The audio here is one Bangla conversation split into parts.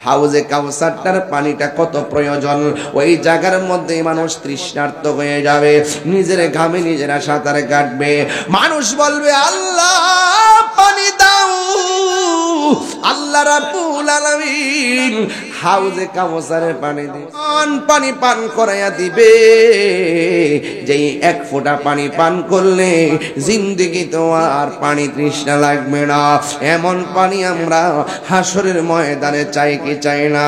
হাউজে কাউসারটার পানিটা কত প্রয়োজন, ওই জায়গার মধ্যে মানুষ তৃষ্ণার্ত হয়ে যাবে, নিজের ঘামে নিজেরা সাঁতার কাটবে, মানুষ বলবে আল্লাহ পানি দাও। আল্লাহ রাব্বুল আলামিন হাউজে কাউসারের পানি দিয়ে পানি পান করাইয়া দিবে, যেই এক ফোঁটা পানি পান করলে জিন্দেগি তো আর পানি তৃষ্ণা লাগবে না। এমন পানি আমরা হাসরের ময়দানে চাই কি চাই না?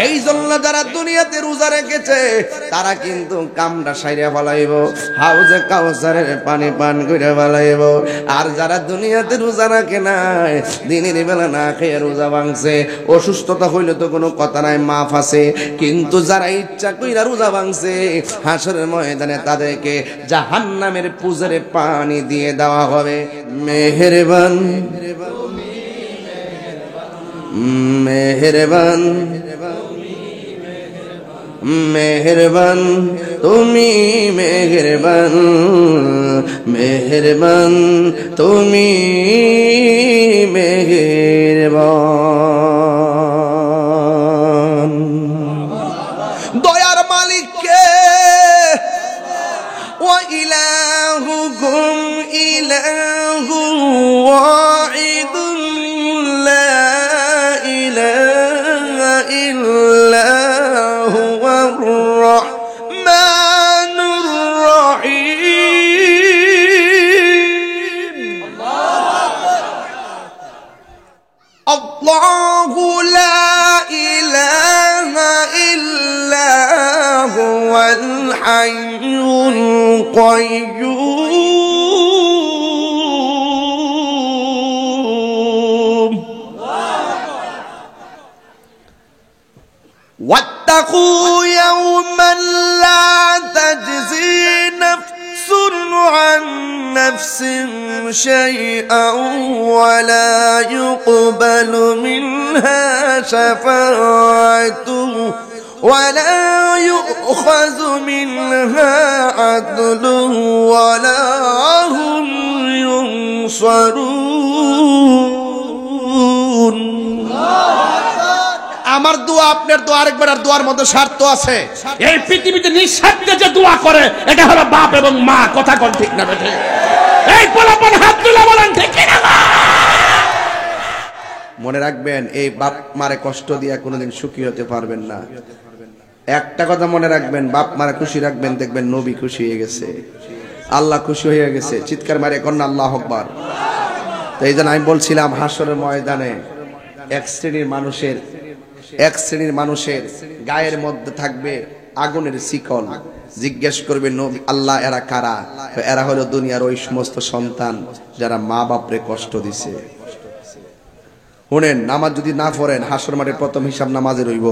এই জন্য যারা দুনিয়াতে রোজা রেখেছে তারা কিন্তু কামটা সাইরা ফেলাইব, হাউজে কাউসারের পানি পান করে ফেলাইব। আর যারা দুনিয়াতে রোজা রাখে নাই, দিনের বেলা না খেয়ে রোজা ভাঙছে, অসুস্থতা হইলে তো কোনো কথা নাই, মাফ আছে, কিন্তু যারা ইচ্ছা কইরা রোজা ভাঙছে হাসরের ময়দানে তাদেরকে জাহান্নামের পুজরে পানি দিয়ে দেওয়া হবে। মেহেরবান মেহেরবান মেহেরবান তুমি মেহেরবান, মেহেরবান তুমি মেহেরবান। দয়ার মালিক কে? ওয়া ইলাহুকুম ইলাহু ওয়াহিদুন লা ইলাহা ইল্লা হুয়ার রাহমানুর রহিম। আল্লাহু লা ইলাহা ইল্লা হুয়াল হাইয়ুল কাইয়্যুম। واتقوا يوما لا تجزي نفس عن نفس شيئا ولا يقبل منها شفاعة ولا يؤخذ منها عدل ولا هم ينصرون। আমার দোয়া আপনার দোয়া আরেকবার দোয়ার মধ্যে স্বার্থ আছে। এই পৃথিবীতে নিঃস্বার্থে যে দোয়া করে এটা হলো বাপ এবং মা। কথা কোন ঠিক না বেঠিক? এই পোলাপন হাত তুলে বলেন ঠিক না? মনে রাখবেন, এই বাপ মারে কষ্ট দিয়ে কোনোদিন সুখী হতে পারবেন না। একটা কথা মনে রাখবেন, বাপ মারে খুশি রাখবেন, দেখবেন নবী খুশি হয়ে গেছে, আল্লাহ খুশি হয়ে গেছে। চিৎকার মারে কন্যা আল্লাহু আকবার। তো এই জন্য আমি বলছিলাম হাসরের ময়দানে এক শ্রেণীর মানুষের গায়ের মধ্যে থাকবে আগুনের শিকল। জিজ্ঞেস করবে নবী আল্লাহ এরা কারা? এরা হলো দুনিয়ার ওই সমস্ত সন্তান যারা মা বাপরে কষ্ট দিছে। শুনেন, নামাজ যদি না পড়েন হাসর মাঠে প্রথম হিসাব নামাজের হইব,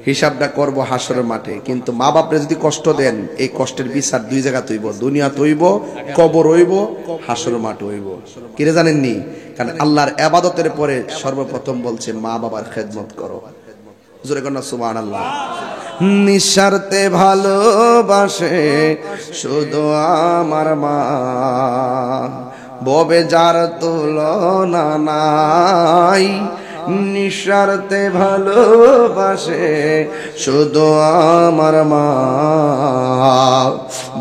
হিসাবটা করব হাসরের মাঠে। কিন্তু মা বাপরে যদি কষ্ট দেন, এই কষ্টের বিচার দুই জায়গা হইব, দুনিয়া হইব, কবর হইব, হাসর মাঠ হইব। কিরে জানেননি? কারণ আল্লাহর ইবাদতের পরে সর্বপ্রথম বলছে মা বাবার খেদমত করো। জোরে কন্যা সুবহানাল্লাহ। নিঃস্বার্থে ভালোবাসে শুধু আমার মা, ববে যার তুলনা নাই। নিঃস্বার্থে ভালোবাসে শুধু আমার মা,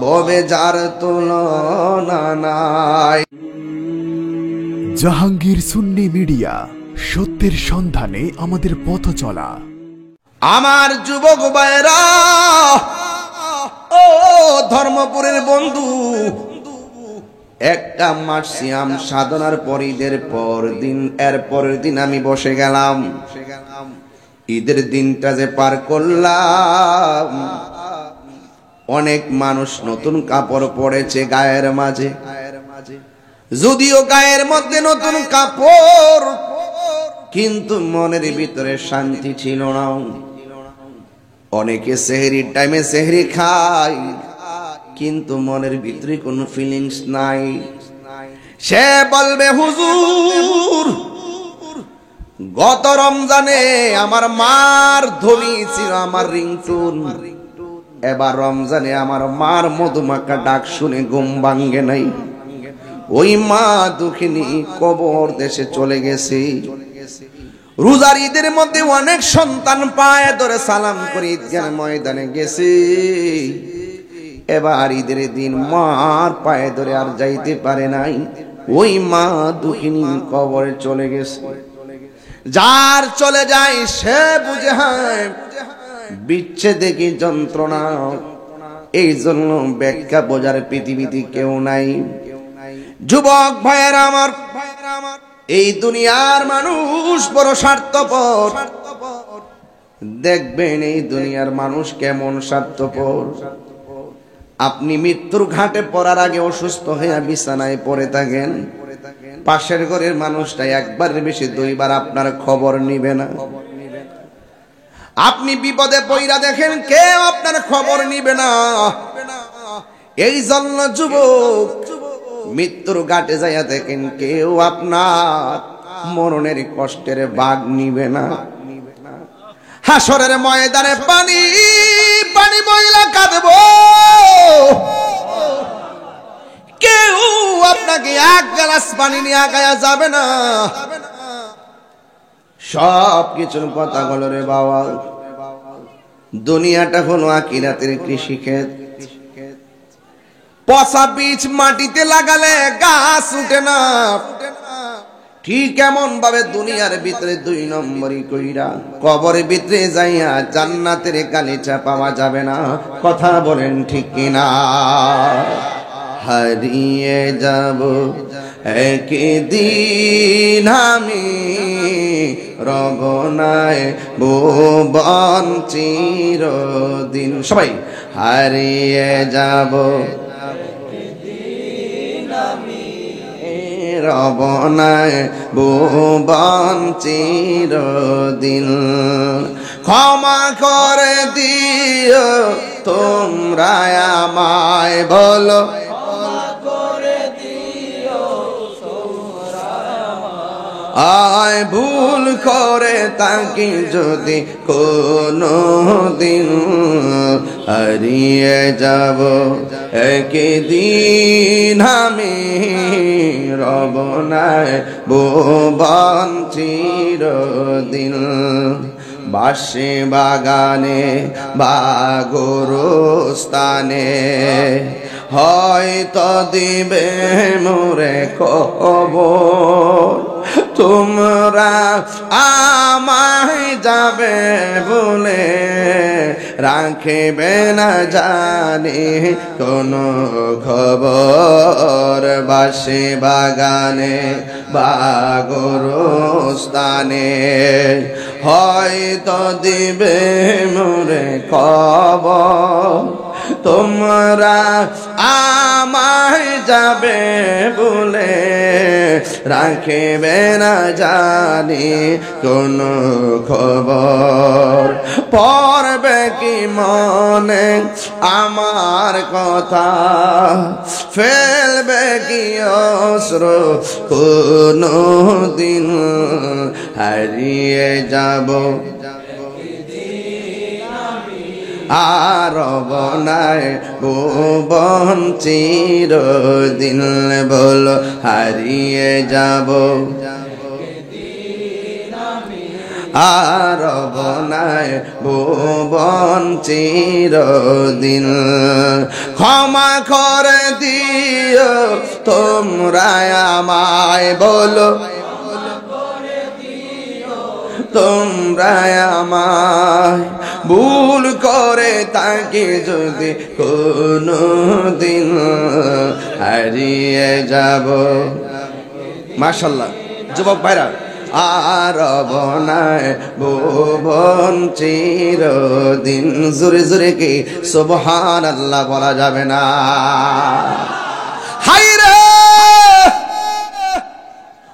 ববে যার তুলনা নাই। জাহাঙ্গীর সুন্নি মিডিয়া, সত্যের সন্ধানে আমাদের পথ চলা। আমার যুবক ভাইরা, ও ধর্মপুরের বন্ধু, একটা মাস সিয়াম সাধনার পর ঈদের পরের দিন আমি বসে গেলাম। ঈদের দিনটা যে পার করলাম, অনেক মানুষ নতুন কাপড় পরেছে গায়ের মাঝে। যদিও গায়ের মধ্যে নতুন কাপড়, কিন্তু মনের ভিতরে শান্তি ছিল না। অনেকে সেহরির টাইমে সেহরি খায়, কিন্তু মনের ভিতরে কোনো ফিলিংস নাই। সে বলবে হুজুর, গত রমজানে আমার মার ধ্বনি ছিল আমার রিংটোন, এবার রমজানে আমার মার মধুমাখা ডাক শুনে ঘুম ভাঙ্গে নাই। ওই মা দুঃখিনী কবর দেশে চলে গেছে। রোজার ঈদের মধ্যে অনেক সন্তান পায়ে ধরে সালাম করে ঈদগাহ ময়দানে গেছে, এবার ঈদের দিন মার পায়ে ধরে আর যাইতে পারে নাই, ওই মা দুঃখিনী কবরে চলে গেছে। যার চলে যায় সে বুঝে হয় বিচ্ছেদে কি যন্ত্রণা, এই জন্য ব্যাখ্যা বোঝার পৃথিবীতে কেউ নাই। যুবক ভাইয়েরা আমার, এই দুনিয়ার মানুষ বড় স্বার্থপর। দেখবেন এই দুনিয়ার মানুষ কেমন স্বার্থপর। আপনি মৃত্যুর ঘাটে পড়ার আগে অসুস্থ হয়ে বিছানায় পড়ে থাকেন, পাশের ঘরের মানুষটা একবার বেশি দুইবার আপনার খবর নিবে না। আপনি বিপদে পইরা দেখেন কেউ আপনার খবর নিবে না। এই জন্য যুবক, মৃত্যুর ঘাটে যাইয়া দেখেন কেউ আপনার মরণের কষ্টের ভাগ নিবে না। হাসরের ময়দানে পানি পানি ময়লা কাঁদবো, কেউ আপনাকে এক গ্লাস পানি নিয়ে আগায়া যাবে না। সব কিছুর কথা বলো রে বাবা, দুনিয়াটা হলো আখিরাতের কৃষি ক্ষেত। পচা বীজ মাটিতে লাগালে গাছ উঠে না, ঠিক এমন ভাবে দুনিয়ার ভিতরে দুই নম্বরই কইরা কবরের ভিতরে যাইয়া জান্নাতের গালিচা পাওয়া যাবে না। কথা বলেন ঠিক কিনা? হারিয়ে যাব একদিন আমি, রব নাই ভুবন চিরদিন। সবাই হারিয়ে যাব রব নাই ভুবন চিরদিন। ক্ষমা করে দিও তোমরা আমায়, বলো আয় ভুল করে তাকে যদি কোনো দিন, হারিয়ে যাব একদিন আমি, রব নাই ভুবন চিরদিন। বাঁশি বাগানে বা গোরস্থানে হয়তো দিবে মোরে খবর, তোমরা আমায় যাবে বলে রাখবে না জানি কোনো খবর। বাঁশি বাগানে বা গোরস্থানে হয়তো দিবে মোরে খবর, তোমরা আমায় যাবে বলে রাখবে না জানি কোনো খবর। পড়বে কি মনে আমার কথা, ফেলবে কি অশ্রু কোনো দিন, হারিয়ে যাব আর বনায় ভুবন চিরদিন। বলো হারিয়ে যাব আর বনায় ভুবন চিরদিন। ক্ষমা করে দিও তোমরা আমায়, বলো তোমরা আমায়, ভুল করে তাকে যদি কোনো দিন, হারিয়ে যাব। মাশাআল্লাহ যুবক ভাইরা, আর বনায় ভুবন চিরদিন। জোরে জোরে কি সুবহানাল্লাহ বলা যাবে না? হায়রে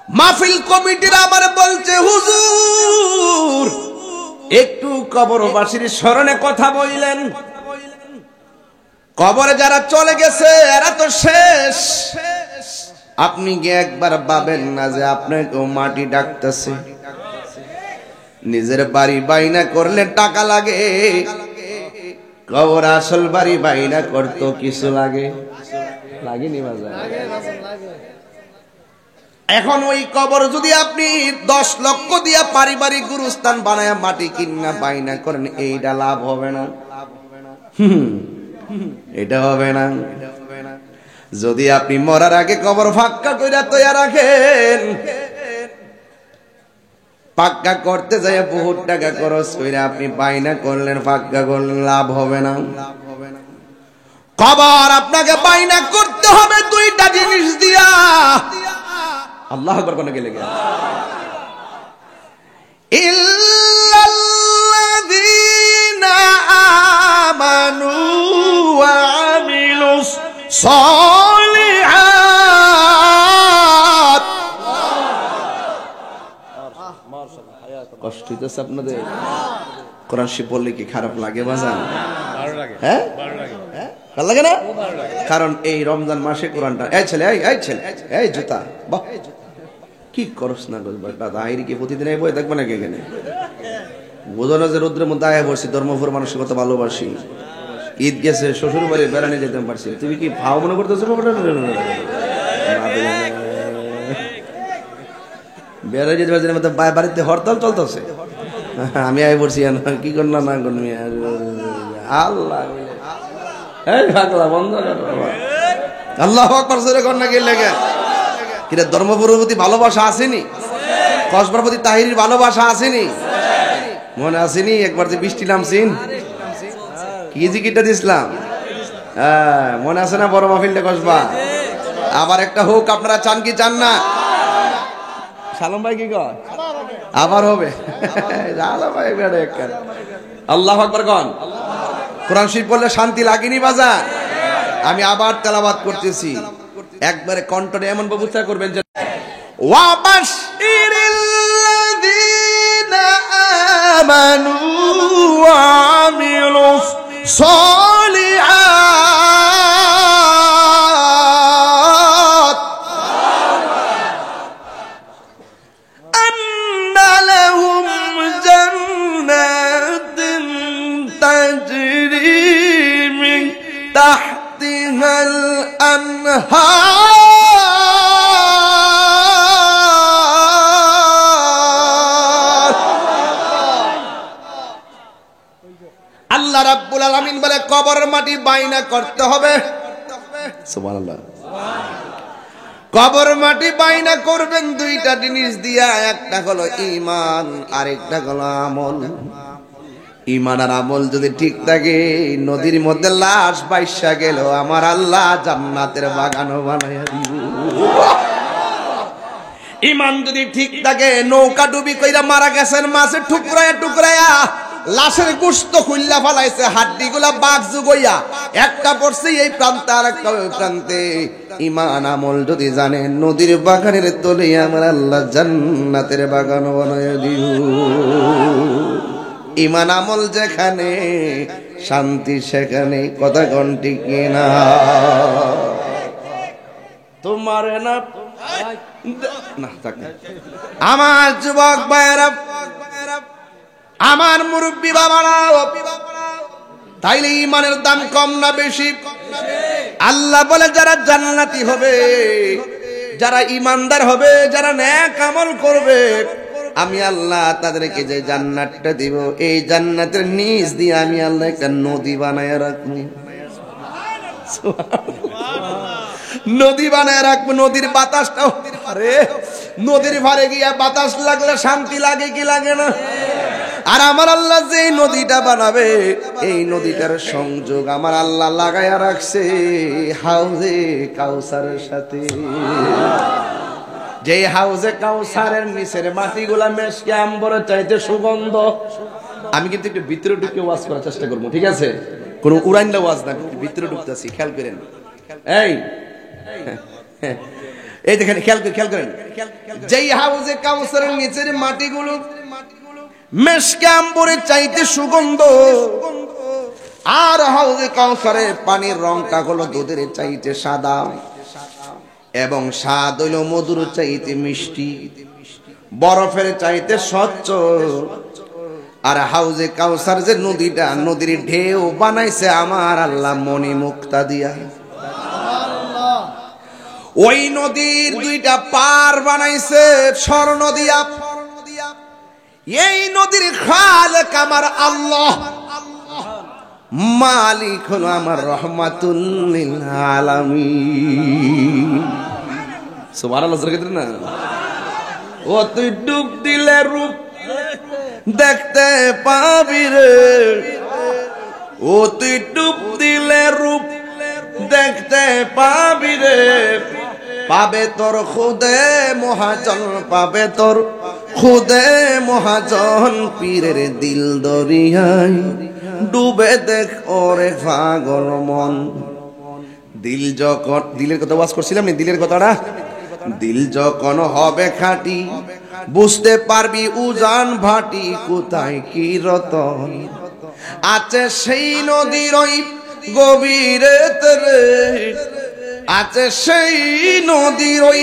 মাহফিল কমিটির আমার বলছে, হুজুর একটু কবরবাসীর স্মরণে কথা বললেন। কবরে যারা চলে গেছে এরা তো শেষ, আপনি কি একবার ভাবেন না যে আপনাকেও মাটি ডাকতেছে? নিজের বাড়ি বাইনা করলে টাকা লাগে, কবর আসল বাড়ি বাইনা করতো কিছু লাগে? লাগেনি বাজার? এখন ওই কবর যদি আপনি 10 লক্ষ দিয়া পারিবারিক গুরুস্থান বানায়া মাটি কিনা বাইনা করেন, এইটা লাভ হবে না, এটা হবে না। যদি আপনি মরার আগে কবর ফাঁকা কইরা তৈয়া রাখেন, পাক্কা করতে যায় বহুত টাকা খরচ কইরা আপনি বাইনা করলেন, পাক্কা করলেন, লাভ হবে না। কবর আপনাকে বাইনা করতে হবে দুইটা জিনিস দিয়া। আল্লাহু আকবার কোন গেলে গেল, ইল্লাল্লাযীনা আমানু ওয়া আমিলুস সলিহাত। কষ্ট হইতেছে আপনাদের? কোরআন শরীফ পড়লে কি খারাপ লাগে বাজান? হ্যাঁ, ভালো লাগে না? কারণ এই রমজান মাসে কোরআনটা, এই ছেলে, এই ছেলে, এই জুতা, বাহ কি করস না দাদা, আইরি কি প্রতিদিন এই বই দেখবে নাকি? এখানে বোঝো না যে রোদ্রের মধ্যে আয়া বসছি, ধর্মপুর মানুষের কত ভালোবাসি। ঈদ গেছে, শ্বশুর বাড়ি বেড়ানি যেতে পারছি, তুমি কি ভাও মনে করতেছো? বেড়াই যেতে পারছি না, বাড়িতে হরতাল চলতেছে, আমি আয় পড়ছি কি করলাম না করবি আল্লাহ বন্ধ। আল্লাহ লেগে কিরা ধর্মপুরের প্রতি ভালোবাসা আসেনি? কসবার প্রতি তাহিরির ভালোবাসা আসেনি? মনে আসেনি? একবার যে বৃষ্টি নামছিন কি জিকিরটা দিছিলাম, হ্যাঁ মনে আছে না? বড় মাহফিলটা কসবা আবার একটা হোক, আপনারা চান কি চান না? সালাম ভাই কি কর আবার হবে? আল্লাহু আকবার কন। কোরআন শরীফ পড়লে শান্তি লাগেনি বাজার? আমি আবার তেলাওয়াত করতেছি, একবারে কণ্ঠে এমন ব্যবস্থা করবেন যে ওয়াবাশশিরিল্লাযীনা আমানু ওয়া আমিলুস সলিহাত আন্না লাহুম জান্নাতুন তাজরি মিন তাহতিহাল আনহার। আল্লাহ রাব্বুল আলামিন বলে কবরের মাটি বাইনা করতে হবে। সুবহানাল্লাহ। কবর মাটি বাইনা করবেন দুইটা জিনিস দিয়া, একটা হলো ঈমান, আরেকটা হলো আমল। ঈমান আর আমল যদি ঠিক থাকে, নদীর মধ্যে লাশ বাইসা গেল আমার আল্লাহ জান্নাতের বাগানও বানাইয়া দিব। ঈমান যদি ঠিক থাকে, নৌকা ডুবি কইরা মারা গেছেন, মাছে টুকরায়া টুকরায়া লাশের গোশত খুইল্লা ফালাইছে, হাড্ডি গুলা বাঘ জুগইয়া একটা পড়ছে এই প্রান্তে আর একটা ওই প্রান্তে। ঈমান আমল যদি জানেন, নদীর বাগানের তলে আমার আল্লাহ জান্নাতের বাগান বানাইয়া দিব। ঈমান আমল যেখানে, শান্তি সেখানে। কথা কোন ঠিক না? তোমার না আমার যুবক ভাইরা, আমার মুরব্বী বাবারা, তাইলে ঈমানের দাম কম না বেশি? আল্লাহ বলে যারা জান্নাতি হবে, যারা ঈমানদার হবে, যারা নেক আমল করবে, আমি আল্লাহ তাদেরকে যে জান্নাতটা দিব, এই জান্নাতের নিচ দিয়ে আমি আল্লাহ একটা নদী বানায় রাখবো। নদী বানায় রাখবো। নদীর বাতাসটাও, আরে নদীর ভারে গিয়া বাতাস লাগলে শান্তি লাগে কি লাগে না? আর আমার আল্লাহ যে নদীটা বানাবে, এই নদীটার সংযোগ আমার আল্লাহ লাগাইয়া রাখছে হাউজে কাউসারের সাথে। যে হাউজে কাউসারের নিচের মাটিগুলা মেশকে আম্বরের চাইতে সুগন্ধ। আমি কিন্তু একটু ভিতরে ঢুকে ওয়াজ করার চেষ্টা করবো, ঠিক আছে? কোন উড়াইন্দা ওয়াজ না, ভিতরে ঢুকতেছি, খেয়াল করেন। এই দেখেন, খেয়াল করেন, যেই হাউজে কাউসারের নিচের মাটিগুলো মেশকে আম্বরের চাইতে সুগন্ধ, আর হাউজে কাউসারের পানির রংটা হলো দুধের চাইতে সাদা, এবং স্বাদ হইল মধুর চাইতে মিষ্টি, বরফের চাইতে স্বচ্ছ। আর হাউজে কাউসার যে নদীটা, নদীর ঢেউ বানাইছে আমার আল্লাহ মণি মুক্তা দিয়া। ওই নদীর দুইটা পার বানাইছে স্বর্ণ দিয়া। এই নদীর খালেক আমার আল্লাহ, মালিক হলো আমার রহমাতুল লিল আলামিন। সুবহানাল্লাহ না। ও তুই ডুব দিলে রূপ দেখতে পাবি রে, ও তুই ডুব দিলে রূপ দেখতে পাবি রে, পাবে তোর খুদে মহাজন, পাবে তোর খুদে মহাজন, পীরের দিল দরিয়ায় ডুবে দেখ ওরে পাগল মন। দিল যখন, দিলের কথা ওয়াজ করছিলাম নি, দিলের কথাটা, দিল যখন হবে খাঁটি বুঝতে পারবি উজান ভাটি কোথায় কি রতন আছে সেই নদীর ওই গভীরে রে, আছে সেই নদীর ওই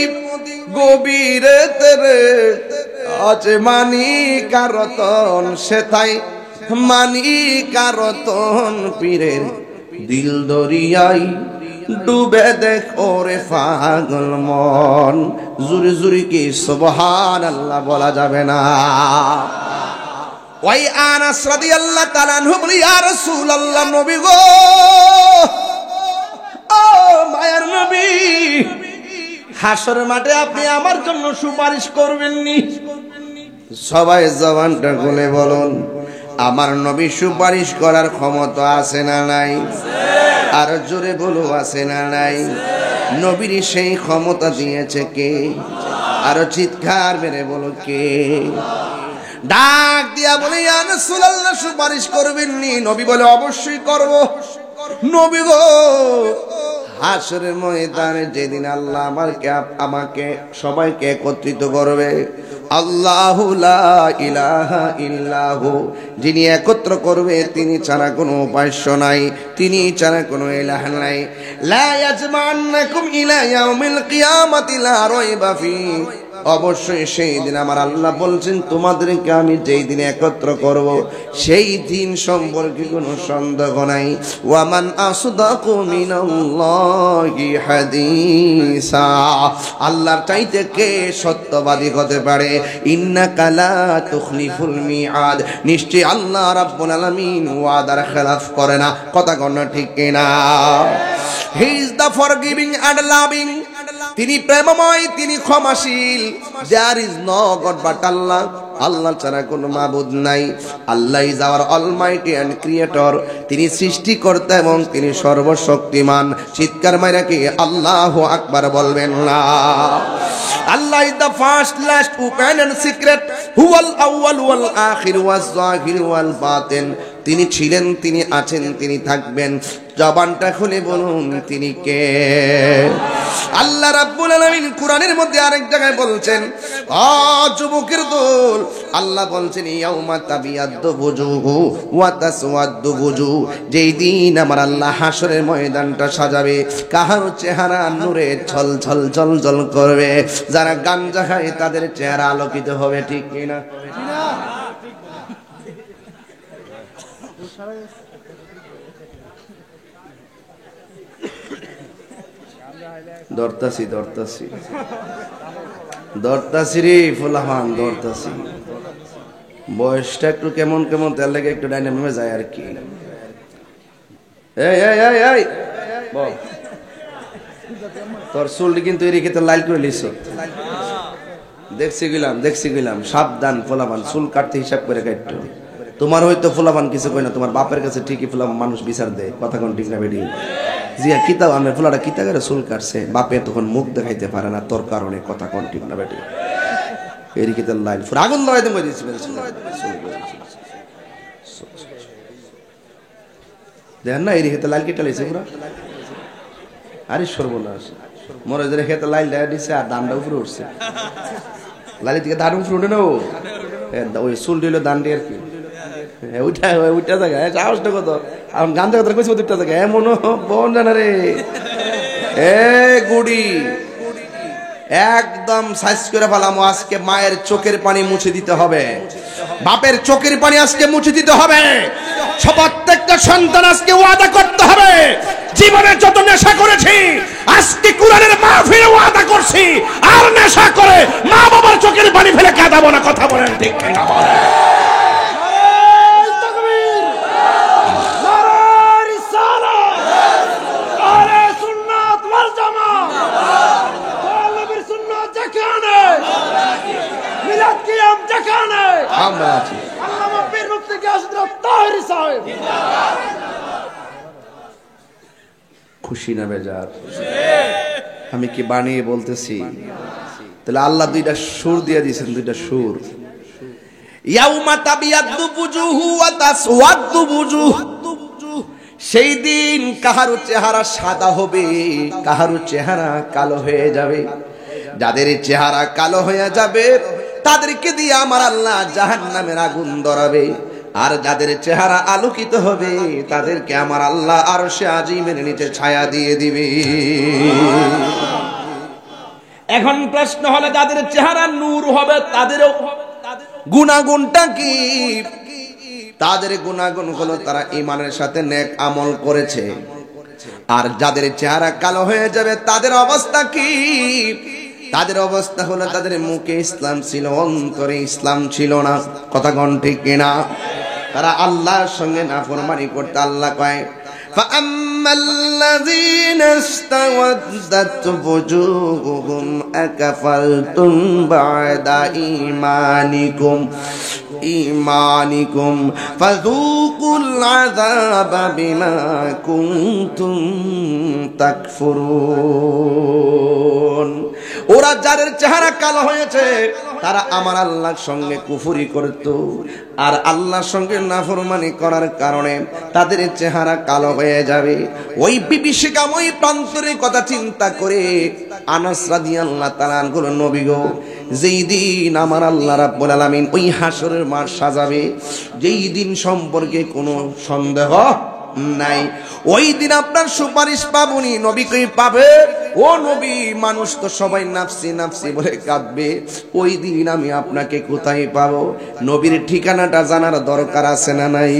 গভীরে রে, আছে মানিকা রতন সেথায় মানিকা রতন, পীরের দিল দরিয়ায় ডুবে দেখ ওরে পাগল মন। জুরি জুরি কি সুবহানাল্লাহ বলা যাবে না? ওই আনাস রাদিয়াল্লাহু তাআলা আনহু বলি, ইয়া রাসূলুল্লাহ, নবী গো, ও মায়ার নবী, হাসর মাঠে আপনি আমার জন্য সুপারিশ করবেন নি? সবাই জবানটা খুলে বলুন, আমার নবী সুপারিশ করার ক্ষমতা আছে না নাই? আর জোরে বলো, আছে না নাই? নবীর সেই ক্ষমতা দিয়েছে কে? আর চিৎকার মেরে বলো কে? ডাক দিয়া বলে, ইয়া রাসূলুল্লাহ, সুপারিশ করবেন নি? নবী বলে, অবশ্যই করব। নবী গো, হাসরের ময়দানে যেদিন আল্লাহ আমাকে সবাইকে একত্রিত করবে, আল্লাহু লা ইলাহা ইল্লাহু, যিনি একত্র করবে তিনি ছাড়া কোনো উপাস্য নাই, তিনি ছাড়া কোনো ইলাহ নাই। লা ইয়াজমা'ন্নাকুম ইলা ইয়াউমিল কিয়ামাতি লা রাইবা ফি, অবশ্যই সেই দিন আমার আল্লাহ বলছেন তোমাদেরকে আমি যেই দিনে একত্র করব সেই দিন সম্পর্কে কোনো সন্দেহ নাই। ওয়ামান আসদাকু মিনাল্লাহি হাদিসা, আল্লাহর চাইতে কে সত্যবাদী হতে পারে? ইন্নাকা লা তুখলিফুল মিআদ, নিশ্চয় আল্লাহ রাব্বুল আলামিন ওয়াদার খেলাফ করে না। কথা কোন ঠিক কিনা? He is the forgiving and loving, তিনি প্রেমময়, তিনি ক্ষমাশীল। There is no god but Allah, আল্লাহ ছাড়া কোনো মাবুদ নাই। Allah is our almighty and creator, তিনি সৃষ্টিকর্তা এবং তিনি সর্বশক্তিমান। চিৎকার মাইরা কি আল্লাহু আকবার বলবেন না? Allah is the first, last, open and secret, হুয়াল আউয়াল ওয়াল আখির ওয়াজ যাহির ওয়াল বাতিন, তিনি ছিলেন, তিনি আছেন, তিনি থাকবেন। জবানটা খুলে বলুন তিনি কে? আল্লাহ রাব্বুল আলামিন কোরআনের মধ্যে আরেক জায়গায় বলছেন, ও যুবকের দল, আল্লাহ বলছেন ইয়াউমা তাবিয়াদ্দু বুজুহু ওয়া তাসওয়াদ্দু বুজুহ, যেই দিন আমার আল্লাহ হাসরের ময়দানটা সাজাবে, কাহার চেহারা নূরে ঝলঝল ঝলঝল করবে, যারা গাঞ্জা খায় তাদের চেহারা আলোকিত হবে। ঠিক কি না? দরতাসি দরতাসি দরতাসি রে ফুলাহান, দরতাসি। বয়সটা একটু কেমন কেমন, তার লাগে একটু ডাইনামিকে যায় আর কি। এই এই এই এই বল, তোর চুলটি কিন্তু এদিকে তো লাল করে লিস, দেখছি গেলাম। সাবধান ফোলাবান, চুল কাটতে হিসাব করে কাটতো। তোমার হয়তো ফোলাবান কিছু কই না, তোমার বাপের কাছে ঠিকই ফোলাবান মানুষ বিচার দেয়। কথা কোন ঠিক না বেডি? জিয়া কিতাব আমি ফোলাটা কিতা করে চুল কাটছে, বাপে তখন মুখ দেখাইতে পারে না তোর কারণে। কথা কোন ঠিক না বেডি? এদিকে তো লাইন ফুর আগুন ধরাইতে বলেছি। দেখেন না এদিকে তো লাল কেটে লাইছে পুরা। আরে সর্বনাশ, মরে ধরে খেতে লাইল দেয়া দিছে আর দানটা উপরে উঠছে। লালি থেকে দান উপরে উঠে না, ওই চুল দিল দান দিয়ে আর কি উঠা থাকে। সাহসটা কত, এখন গান কথা কইছি উঠা থাকে এমন বোন জানা রে। এ গুড়ি একদম সাইজ করে ফেলাম, আজকে মায়ের চোখের পানি মুছে দিতে হবে। বাপের চোখের পানি আজকে মুছে দিতে হবে। প্রত্যেকটা সন্তান আজকে ওয়াদা করতে হবে, জীবনে যত নেশা করেছি আজকে কোরআনের মাহফিলে ওয়াদা করছি আর নেশা করে মা বাবার চোখের পানি ফেলে কাঁদাবো না। কথা বলেন ঠিক কিনা বলেন? আমরা আছি। খুশি না বেজার? আমি কি বানিয়ে বলতেছি? তাহলে আল্লাহ দুইটা সুর দিয়ে দিয়েছেন, দুইটা সুর। ইয়াউমা তাবিয়াদ্দু বুজুহু ওয়া তাসওয়াদ্দু বুজুহ, সেই দিন কাহারও চেহারা সাদা হবে, কাহারও চেহারা কালো হয়ে যাবে। যাদের চেহারা কালো হয়ে যাবে তাদেরকে দিয়ে আমার আল্লাহ জাহান্নামের আগুন ধরাবে, আর যাদের চেহারা আলোকিত হবে তাদেরকে আমার আল্লাহ আরশে আজিমের নিচে ছায়া দিয়ে দিবে। এখন প্রশ্ন হলো, যাদের চেহারা নূর হবে তাদেরও গুণাগুণটা কি? তাদের গুণাগুণ হলো তারা ঈমানের সাথে নেক আমল করেছে। আর যাদের চেহারা কালো হয়ে যাবে তাদের অবস্থা কি? তাদের অবস্থা হলো তাদের মুখে ইসলাম ছিল, অন্তরে ইসলাম ছিল না। কথা কোন ঠিক কিনা? তারা আল্লাহর সঙ্গে নাফরমানি করতে। আল্লাহ কয়, ফাআম্মাল্লাযীনা ইসতাওয়াদ্দাত বুজুহুহুম আকাফারতুম বা'দা ঈমানিকুম ফাযূকুল আযাবা বিমা কুনতুম তাকফুরুন। ওরা যাদের চেহারা কালো হয়েছে তারা আমার আল্লাহর সঙ্গে কুফরি করত, আর আল্লাহর সঙ্গে নাফরমানি করার কারণে তাদের চেহারা কালো হয়ে যাবে। ওই বিভীষিকাময় প্রান্তরের কথা চিন্তা করে আনাস রাদিয়াল্লাহু তাআলা আনহু নবী গো, যেই দিন আমার আল্লাহ রাব্বুল আলামিন ওই হাসরের মাঠ সাজাবে, যেই দিন সম্পর্কে কোনো সন্দেহ নাই, ওই দিন আপনার সুপারিশ পাবনি। নবী কই পাবে? ও নবী, মানুষ তো সবাই নাফসি নাফসি বলে কাঁদবে, ওই দিন আমি আপনাকে কোথায় পাবো? নবীর ঠিকানাটা জানার দরকার আছে না নাই?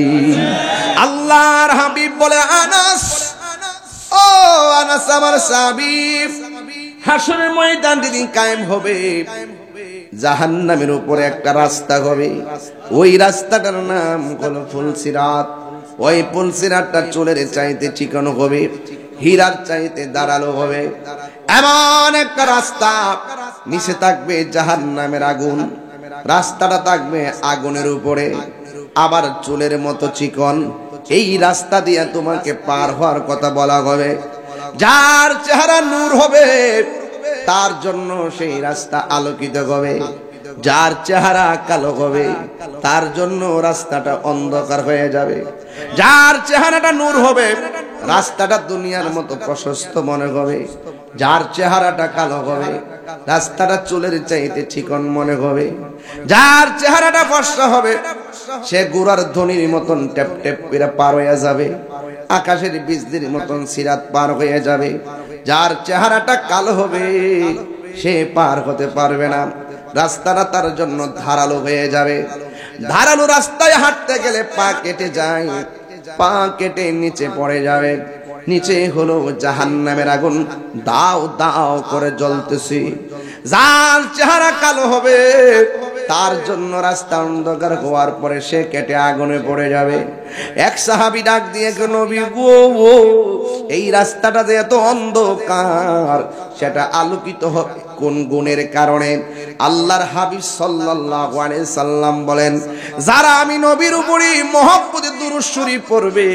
আল্লাহর হাবিব বলে, আনাস, ও আনাস আমার সাহাবী, হাসরের ময়দান দিন কায়েম হবে, জাহান্নামের উপরে একটা রাস্তা হবে, ওই রাস্তাটার নাম হলো ফুলসিরাত। ওই ফুলসিরাতটা চুলের চাইতে চিকন হবে, হীরার চাইতে ধারালো হবে। এমন একটা রাস্তা, নিচে থাকবে জাহান্নামের আগুন, রাস্তাটা থাকবে আগুনের উপরে, আবার চুলের মতো চিকন। এই রাস্তা দিয়ে তোমাকে পার হওয়ার কথা বলা হবে। যার চেহারা নূর হবে তার জন্য সেই রাস্তা আলোকিত হবে, যার চেহারা কালো হবে তার জন্য রাস্তাটা অন্ধকার হয়ে যাবে। যার চেহারাটা নূর হবে রাস্তাটা দুনিয়ার মতো প্রশস্ত মনে হবে, যার চেহারাটা কালো হবে রাস্তাটা চুলের চাইতে চিকন মনে হবে। যার চেহারাটা ফর্সা হবে সে গুড়ার ধ্বনির মতন টেপ টেপ করে পার হয়ে যাবে, আকাশের বিজলির মতন সিরাত পার হয়ে যাবে। যার চেহারাটা কালো হবে সে পার হতে পারবে না, রাস্তাটা তার জন্য ধারালো হয়ে যাবে। ধারালো রাস্তায় হাঁটতে গেলে পা কেটে যায়, পা কেটে নিচে পড়ে যাবে। নিচে হলো জাহান্নামের আগুন দাও দাও করে জ্বলতেছে। যার চেহারা কালো হবে তার জন্য রাস্তা অন্ধকার হওয়ার পরে সে কেটে আগুনে পড়ে যাবে। এক সাহাবী ডাক দিয়ে নবী গো, এই রাস্তাটা যে এত অন্ধকার সেটা আলোকিত হবে কোন গুণের কারণে? আল্লাহর হাবিব সাল্লাল্লাহু আলাইহি সাল্লাম বলেন, যারা আমি নবীর উপরে মহব্বতে দুরূদ শরীফ পড়বে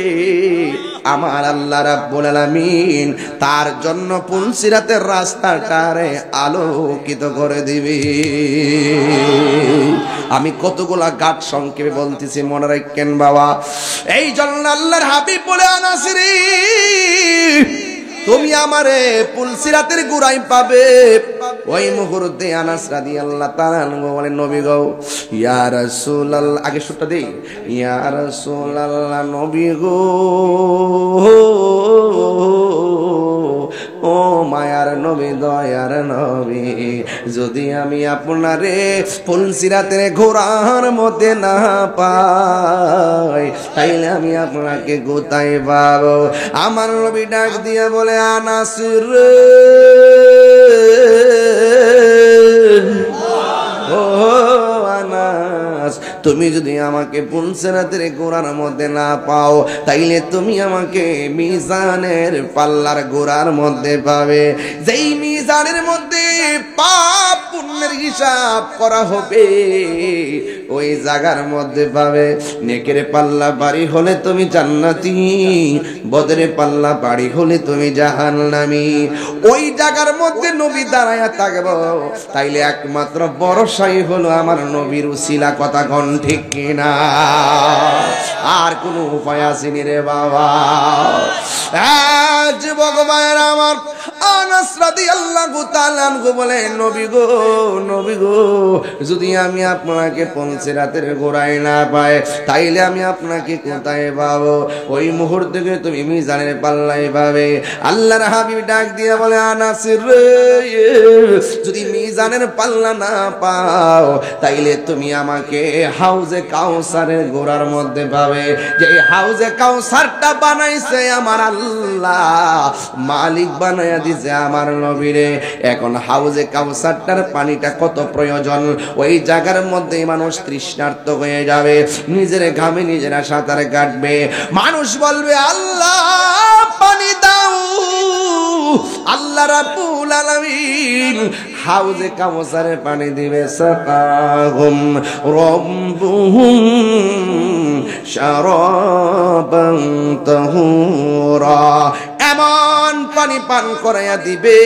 আমার আল্লাহ রাব্বুল আলামিন তার জন্য পুলসিরাতের রাস্তাটারে আলোকিত করে দিবে। আমি কতগুলা গাট সংক্ষেপে বলতেছি, মনে রাখেন বাবা। এই জন্য আল্লাহর হাবিব বলে, আনাসিরি তুমি আমারে পুলসিরাতের গুড়াই পাবে। ওই মুহূর্তে আনাস রাদিয়াল্লাহু তাআলা বলেন, নবী গো, ইয়া রাসূলুল্লাহ, আগে সুরটা দেই, ইয়া রাসূলুল্লাহ নবী গো, ও মায়ার নবী দয়ার নবী, যদি আমি আপনারে পুলসিরাতের ঘোড়ার মধ্যে না পাই তাইলে আমি আপনাকে কোথায় পাবো? আমার নবী ডাক দিয়ে বলে আনাসির ও আনাস, তুমি যদি আমাকে পুলসিরাতের ঘোড়ার মধ্যে না পাও তাইলে তুমি আমাকে মিজানের পাল্লার ঘোড়ার মধ্যে পাবে, যেই মিজানের মধ্যে পাপ পুণ্যের হিসাব করা হবে ওই জায়গার মধ্যে পাবে। নেকের পাল্লা বাড়ি হলে তুমি জান্নাতি, বদরে পাল্লা বাড়ি হলে তুমি জাহান্নামী। ওই জায়গার মধ্যে নবী দাঁড়ায়া থাকবো, তাইলে একমাত্র ভরসাই হলো আমার নবীর উসিলা। কথা কোন ঠিক কিনা? আর কোনো উপায় আসেনি রে বাবা। যুবক ভাইয়েরা আমার, আনাস রাদিয়াল্লাহু তাআলা আনহু বলে নবী গো, নবী গো, যদি আমি আপনাকে পুলসিরাতের ঘোড়ায় না পাই তাইলে আমি আপনাকে কোথায় পাবো? ওই মুহূর্তে তুমি মিজানের পাল্লায় পাবে। আল্লাহর হাবিব ডাক দিয়ে বলে আনাস রে, যদি মিজানের পাল্লা না পাও তাইলে তুমি আমাকে হাউজে কাউসারের ঘোড়ার মধ্যে পাবে, যে হাউজে কাউসারটা বানাইছে আমার আল্লাহ, মালিক বানায়া দিছে আমার নবীরে। এখন হাউজে কাউসারটার পানিটা কত প্রয়োজন, ওই জায়গার মধ্যে মানুষ তৃষ্ণার্ত হয়ে যাবে, নিজের ঘামে নিজেরা সাঁতার কাটবে। মানুষ বলবে আল্লাহ পানি দাও, আল্লাহ রাব্বুল আলামিন হাউজে কাউসারে পানি দিবে। সাকাহুম রাব্বুহুম শারাবান তাহুরা, এমন পানি পান করাইয়া দিবে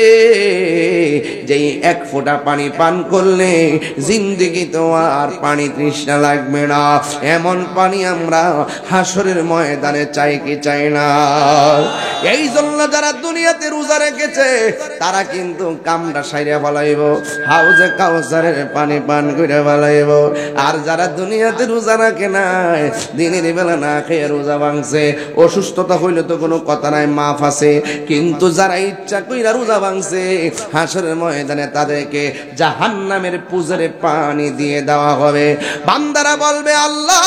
যেই এক ফোঁটা পানি পান করলে জিন্দেগি তো আর পানি তৃষ্ণা লাগবে না। এমন পানি আমরা হাসরের ময়দানে চাই কি চাই না? এই জন্য যারা দুনিয়াতে রোজা রেখেছে তারা কিন্তু কামটা সাইরা ফেলাইব, হাউজে কাউসারের পানি পান করে ফেলাইব। আর যারা দুনিয়াতে রোজা রাখে নাই, দিনের বেলা না খেয়ে রোজা ভাঙছে, অসুস্থতা হইলে তো কোনো কথা নাই, মাফ আছে। কিন্তু যারা ইচ্ছা কইরা রোজা ভাঙছে, হাসরের ময়দানে তাদেরকে জাহান্নামের পুজরে পানি দিয়ে দেওয়া হবে। বান্দারা বলবে আল্লাহ,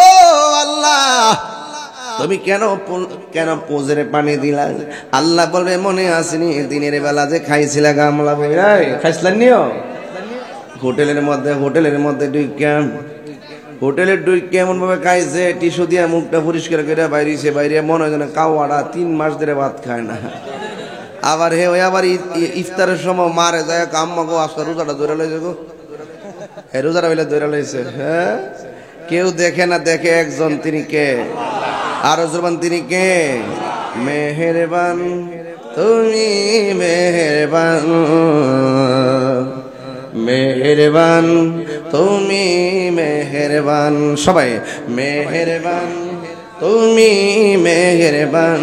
ও আল্লাহ তুমি কেন পুজরে পানি দিলা? আল্লাহ বলবে মনে আসেনি দিনের বেলা যে খাইছিলা গামলা বইরাই খাইছিলেন নিও হোটেলের মধ্যে হোটেলের কেমন ভাবে খাইছে, টিস্যু দিয়ে মুখটা পরিষ্কার করে বাইরে মনে হয় যেন কাওয়াড়া 3 মাস ধরে ভাত খায় না। আবার আবার ইফতারের সময় মারে যায় কাম্মাগো আজকে রোজাটা ধরে লইছে গো, রোজাটা বলে ধরে লইছে। হ্যাঁ, কেউ দেখে না, দেখে একজন, তিনি কে? আর জবান তিনি কে? মেহেরবান তুমি মেহেরবান, মেহেরবান তুমি মেহেরবান, সবাই মেহেরবান তুমি মেহেরবান।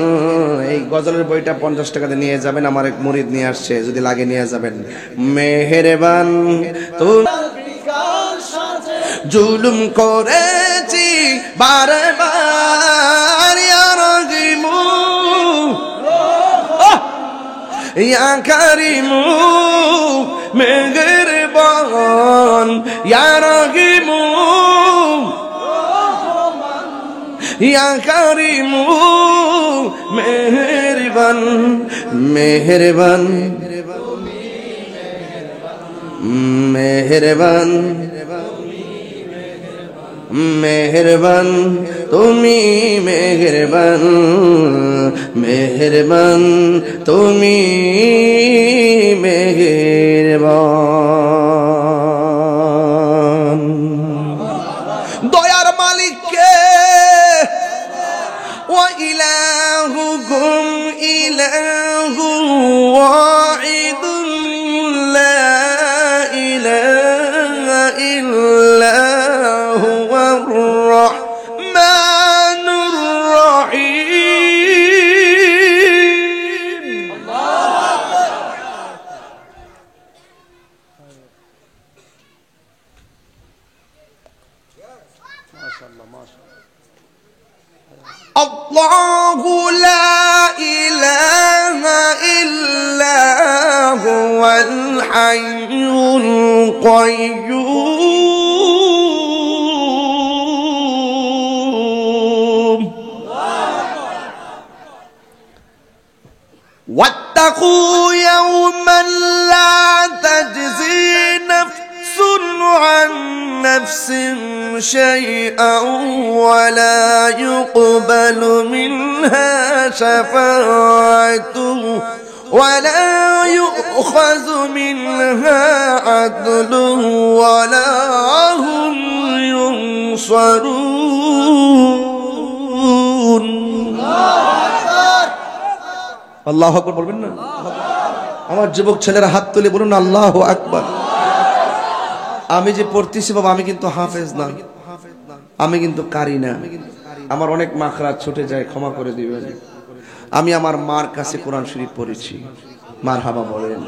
এই গজলের বইটা 50 টাকাতে নিয়ে যাবেন, আমার এক মুরিদ নিয়ে আসছে, যদি লাগে নিয়ে যাবেন। মেহেরবান তুমি জুলুম করেছি বারে বার, ইয়া রাহিমু ইয়া কারিমু মেহেরবান, ইয়া রাহিমু ইয়া কারিমু মেহেরবান, মেহেরবান মেহেরবান মেহেরবান তুমি মেহেরবান, মেহেরবান তুমি মেহেরবান। দয়ার মালিক কে? ওয়া ইলাহুকুম ইলাহু ওয়াহিদুন লা ইলাহা ইল্লা হুয়ার রাহমানুর রাহিম। মাশাআল্লাহ মাশাআল্লাহ। আল্লাহু লা ইলাহা ইল্লা হুয়াল হাইয়ুল কাইয়্যুম ওয়াত্তাকু ইয়াওমান লা তাজজি নাফসুন আন নাফসিন শাইআন ওয়া লা ইউকবালু মিনহা শাফাআতুন ওয়া লা ইউখাযু মিনহা আদলুন ওয়া লা হুম ইউনসারুন। আল্লাহু আকবার বলবেন না? আমার যুবক ছেলেরা হাত তুলে বলুন আল্লাহু আকবার। আমি যে পড়তেছি বাবা, আমি কিন্তু হাফেজ না, আমি কিন্তু কারি না, আমার অনেক মাখরাত ছুটে যায়, ক্ষমা করে দিবেন। আমি আমার মার কাছে কোরআন শরীফ পড়েছি, মারহাবা বলেন।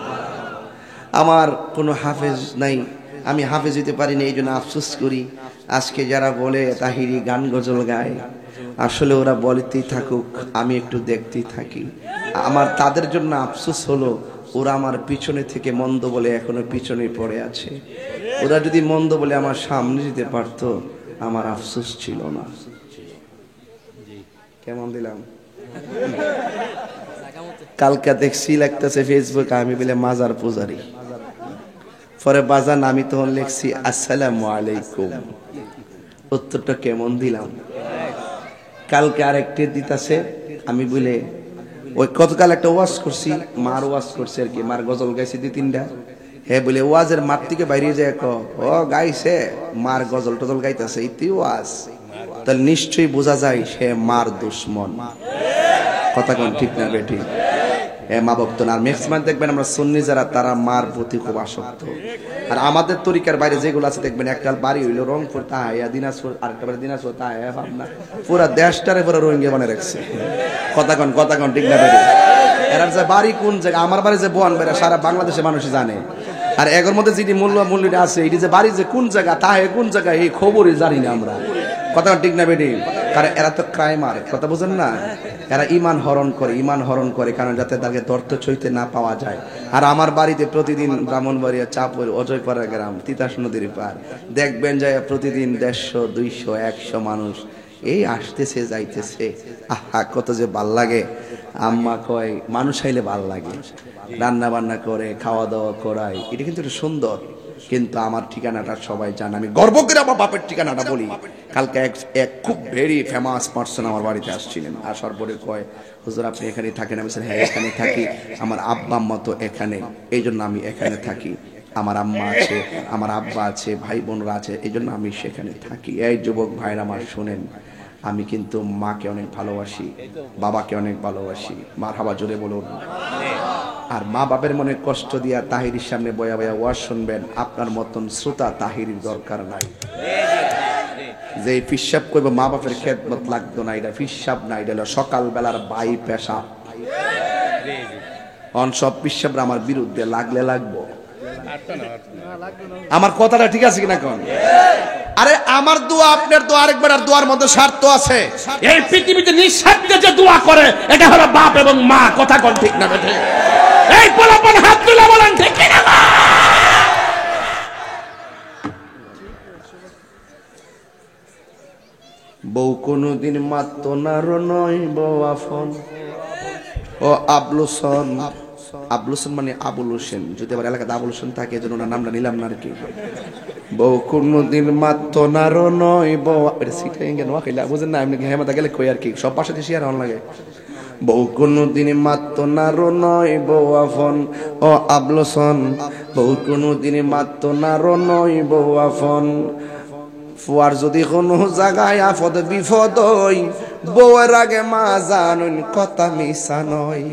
আমার কোনো হাফেজ নাই, আমি হাফেজ হতে পারি না, এই জন্য আফসোস করি। আজকে যারা বলে তাহিরি গান গজল গায়, আসলে ওরা বলতেই থাকুক, আমি একটু দেখতেই থাকি। আমার তাদের জন্য আফসোস হলো, ওরা আমার পিছনে থেকে মন্দ বলে এখনো পিছনে পড়ে আছে। ওরা যদি মন্দ বলে আমার সামনে যেতে পারতো, আমার আফসোস ছিল না। কেমন দিলাম? কালকে দেখছি লাগতেছে ফেসবুকে আমি বলে মাজার পূজারি, পরে বাজান আমি তখন লিখছি আসসালামু আলাইকুম। উত্তরটা কেমন দিলাম? কালকে আরেকটি দিতাছে, আমি বলে ওই গতকাল একটা ওয়াজ করছি, মার ওয়াজ করছে আর কি, মার গজল গাইছি 2-3টা। হ্যাঁ বলে ওয়াজের মাঠ থেকে বাইরে যায়, ও গাইছে মার গজল টজল গাইতেছে, ইতি ওয়াজ, তাহলে নিশ্চয়ই বোঝা যায় সে মার দুশ্মন। কথা কোন ঠিক না বেঠিক? মা ভক্ত না। আর ম্যাক্সিমাম দেখবেন আমরা সুন্নি যারা, তারা মার প্রতি খুব আসক্ত। আর আমাদের তরিকার বাইরে যেগুলো আছে দেখবেন, একটা বাড়ি হইলো রংপুর তাহাইয়া, দিনাজপুর আরেকটা বাড়ি দিনাজপুর তাহাইয়া, ভাবনা পুরা দেশটারে পুরো রোহিঙ্গা বানিয়ে রাখছে। কথা কোন ঠিক না বেঠিক? এরা যে বাড়ি কোন জায়গা, আমার বাড়ি যে বোয়ান বেড়া, সারা বাংলাদেশের মানুষ জানে। আর এর মধ্যে যেটি মূল্যটা আছে, এটি যে বাড়ি যে কোন জায়গা, তাহে কোন জায়গায়, এই খবরই জানি না আমরা। কথা ঠিক না বেটি? কারণ এরা তো ক্রাইমার, কথা বুঝেন না? এরা ইমান হরণ করে কারণ যাতে তাকে তর্থ ছইতে না পাওয়া যায়। আর আমার বাড়িতে প্রতিদিন ব্রাহ্মণবাড়িয়া, চাঁদপুর, অজয়পাড়া গ্রাম, তিতাস নদীর পার দেখবেন যায় প্রতিদিন 150, 200, 100 মানুষ এই আসতেছে যাইতেছে। আহা কত যে ভাল লাগে। আম্মা কয় মানুষ আইলে ভাল লাগে, রান্না বান্না করে খাওয়া দাওয়া করায়, এটা কিন্তু সুন্দর। কিন্তু আমার ঠিকানাটা সবাই জানে, আমি গর্ব করে আমার বাপের ঠিকানাটা বলি। কালকে এক খুব ভেরি ফেমাস পার্সন আমার বাড়িতে আসছিলেন, আসার পরে কয় হুজুর আপনি এখানে থাকেন? আমি বলছি হ্যাঁ এখানে থাকি, আমার আব্বা আম্মা তো এখানে, এই জন্য আমি এখানে থাকি। আমার আম্মা আছে, আমার আব্বা আছে, ভাই বোনরা আছে, এই জন্য আমি সেখানে থাকি। এই যুবক ভাইরা আমার শোনেন, আমি কিন্তু মাকে অনেক ভালোবাসি, বাবাকে অনেক ভালোবাসি। মারহাবা জোরে বলুন। আর মা বাপের মনে কষ্ট দিয়া তাহিরির সামনে বয়া বয়া ওয়াজ শুনবেন, আপনার মতন শ্রোতা তাহিরির দরকার নাই। যে ফিসাব করবো মা বাপের খেদমত লাগতো না, এটা ফিসাব না, এটা হলো সকাল বেলার বাই পেশাব। অন সব পিসাবরা আমার বিরুদ্ধে লাগলে লাগবো। আমার কথাটা ঠিক আছে কিনা কোন? আরে আমার দোয়া আপনার দোয়া আরেকবার, আর দোয়ার মধ্যে স্বার্থ আছে। এই পৃথিবীতে নিঃস্বার্থে যে দোয়া করে এটা হলো বাপ এবং মা। কথা কোন ঠিক না বেঠে? এই পোলাপন হাত তুলে বলেন ঠিক কিনা? বউ কোনদিন মাত্র নার নয়, বউ আফন ও আবলুসন। আবলুসন মানে আবুল হোসেন, যদি আবার এলাকাতে আবুল হোসেন থাকে এজন্য ওনার নামটা নিলাম না আর কি। বউ কোনদিন মাত্র নার নয়, বউ সিটাই কেন খাইলা বুঝেন না? এমনি হেমাতা গেলে কই আর কি, সব পাশে শেয়ার হন লাগে। বউ কোনদিন মাত্র নার নয়, বউ আফন ও আবলুসন। বউ কোনদিন মাত্র নার নয়, বউ আফন। ফুয়ার যদি কোনো জায়গায় আফদ বিপদ হই, বউয়ের আগে মা জানুন কথা মিশা নয়।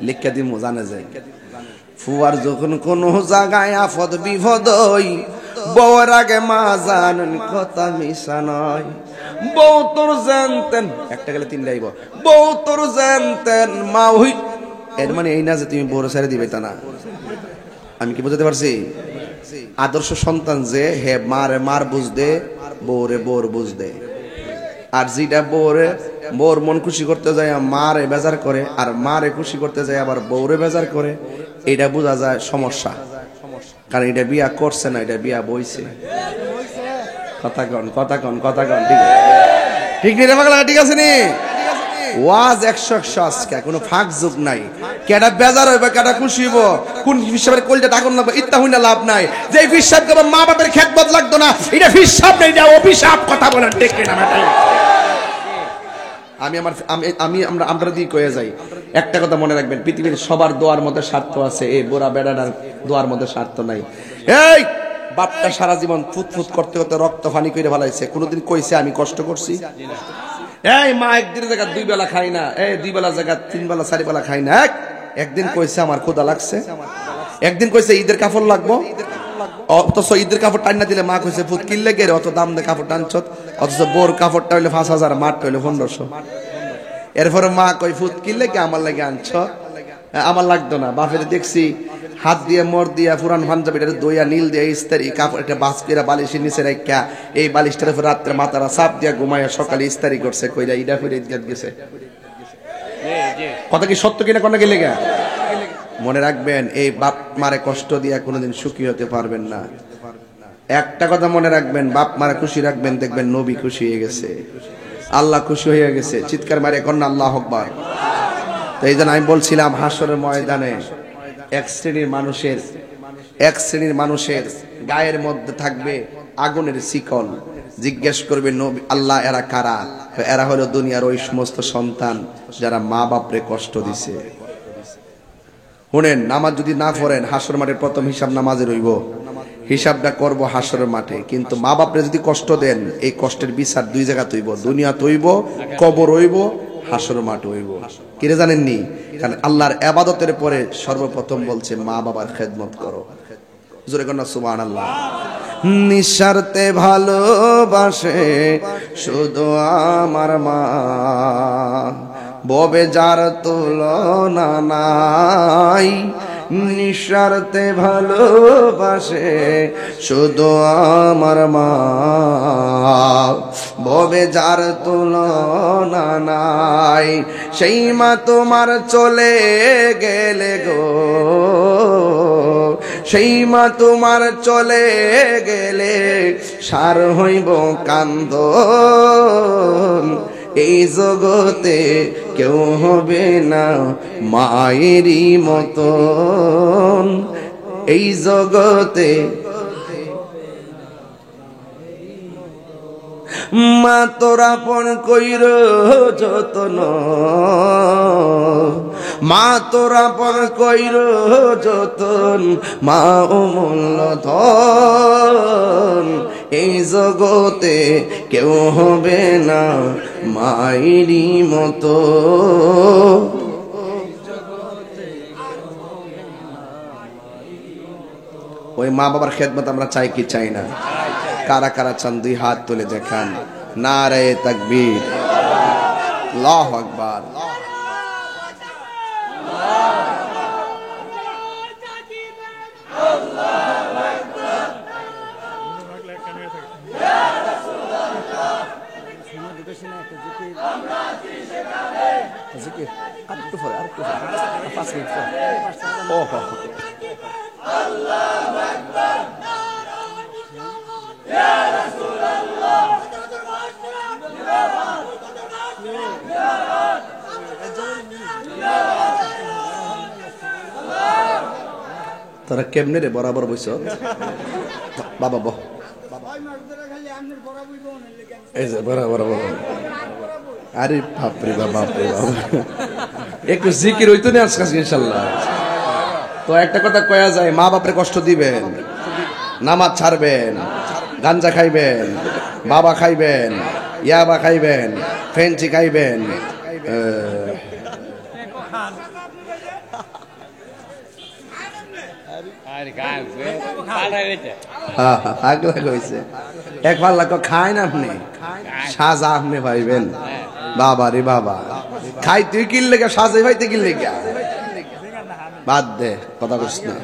লিখে দিম জানে যায়। ফুয়ার যখন কোনো জায়গায় আফদ বিপদ হই, বউয়ের আগে মা জানুন কথা মিশা নয়। বউ তোর জানতেন, একটা গেলে 3 লাইব, বউ তোর জানতেন মা হই। এর মানে এই না যে তুমি বড় ছেড়ে দিবে তা না। আমি কি বুঝতে পারছি? আদর্শ সন্তান যে হে মারে মার বুঝ দে, বউরে বউর বুঝ দে। আর যেটা বউর মন খুশি করতে যায় মারে বেজার করে, আর মারে খুশি করতে যায় আবার বউরে বেজার করে, এটা বোঝা যায় সমস্যা। কারণ এটা বিয়া করছে না, এটা বিয়া বইছে। কথা কন ঠিক নেই রে পাগলা, ঠিক আছে নি? ওয়াজ 100 আজকে কোনো ফাঁক যোগ নাই। কেডা বেজার হইবে, কেডা খুশি হইব, কোন হিসাবের কলটা টাকুন লাগবে, ইত্তা হইনা লাভ নাই। যে হিসাব করবে মা বাপের খেদমত লাগতো না, এটা হিসাব নাই, এটা অভিশাপ। কথা বলেন ঠিক না? আমরা দিয়ে কয়ে যাই, একটা কথা মনে রাখবেন, পৃথিবীর সবার দোয়ার মধ্যে স্বার্থ আছে, এই বুড়া বেড়াটার দোয়ার মধ্যে স্বার্থ নাই। এই বাপটা সারা জীবন ফুটফুট করতে করতে রক্ত পানি করে ফেলাইছে, কোনোদিন কইছে আমি কষ্ট করছি? এই মা একদিনের জায়গা 2 বেলা খাই না, 2 বেলা জায়গা 3 বেলা 4 বেলা খাই না। একদিন কইছে আমার ক্ষুধা লাগছে, একদিন কইছে ঈদের কাপড় লাগবো, অথচ ঈদের কাপড় টান না দিলে মা কইছে ফুট কিনলে গেলে অত দাম দিয়ে কাপড় টানছ, অথচ বোর কাপড়টা হইলে 5000, মাঠটা হইলে 1500। এরপরে মা কই ফুট কিনলে কি আমার লাগে আনছ? আমার লাগতো না। বাপের দেখছি হাত দিয়ে মর দিয়া পুরান পাঞ্জাবিটা দইয়া নীল দিয়ে ইস্তারি কাপড় একটা বাসকিরা বালিশের নিচে রাখা, এই বালিশটার উপর রাত্রে মাথারা চাপ দিয়া ঘুমাইয়া সকালে ইস্তারি করছে, কইরা ইডা ফিরে গেছে। কথা কি সত্য কিনা কোন গেলে গা? মনে রাখবেন, এই বাপ মারে কষ্ট দিয়া কোনোদিন সুখী হতে পারবেন না। একটা কথা মনে রাখবেন, বাপ মারে খুশি রাখবেন, দেখবেন নবী খুশি হয়ে গেছে, আল্লাহ খুশি হয়ে গেছে। চিৎকার মারে এখন আল্লাহু আকবার। তো এই জন্য আমি বলছিলাম, হাসরের ময়দানে এক শ্রেণীর মানুষের গায়ের মধ্যে থাকবে আগুনের শিকল। জিজ্ঞেস করবে নবী, আল্লাহ এরা কারা? এরা হলো দুনিয়ার ওই সমস্ত সন্তান যারা মা বাপরে কষ্ট দিছে। শুনেন, নামাজ যদি না পড়েন, হাসর মাঠের প্রথম হিসাব নামাজের হইব, হিসাবটা করব হাসরের মাঠে। কিন্তু মা বাপরে যদি কষ্ট দেন, এই কষ্টের বিচার 2 জায়গা হইব, দুনিয়া হইব, কবর হইব, হাসর মাঠ হইব। কিরে জানেননি? কারণ আল্লাহর ইবাদতের পরে সর্বপ্রথম বলছে মা বাবার খেদমত করো। জোরে কন্যা সুবহানাল্লাহ। নিঃস্বার্থে ভালোবাসে শুধু আমার মা, ববে যার তুলনা নাই। নিঃস্বার্থে ভালোবাসে শুধু আমার মা, ববে যার তুলনা নাই। সেই মা তোমার চলে গেলে গো, সেই মা তোমার চলে গেলে সার হইব কান্দন। এই জগতে কেউ হবে না মায়েরই মতন, এই জগতে মা তোরা পণ কইর যতন, মা তোরা পণ কইর যতন, মা অমূল্য ধন। এই জগতে কেউ হবে না মায়েরই মতো। ওই মা বাবার খেদমত আমরা চাই কি চাই না? কারা কারা চান 2 হাত তুলে দেখান। নারে তাকবীর, আল্লাহু আকবার। তোরা কেমনে রে বরাবর বইছ? বাবা বহ, এই যে বরাবর। আরে বাপরে বাবা, একটু জিকির হইতো না আজকে ইনশাআল্লাহ। তো একটা কথা কয়া যায়, মা বাপরে কষ্ট দিবেন, নামাজ ছাড়বেন, গাঞ্জা খাইবেন, বাবা খাইবেন, ইয়াবা খাইবেন, ফেন্সি খাইবেন, এক পাল্লা খায় না আপনি, সাজা আপনি ভাইবেন। বাবা রে বাবা, খাই তুই কিনলে সাজে ভাইতে কিনলে বাদ দে, কথা বলিস না।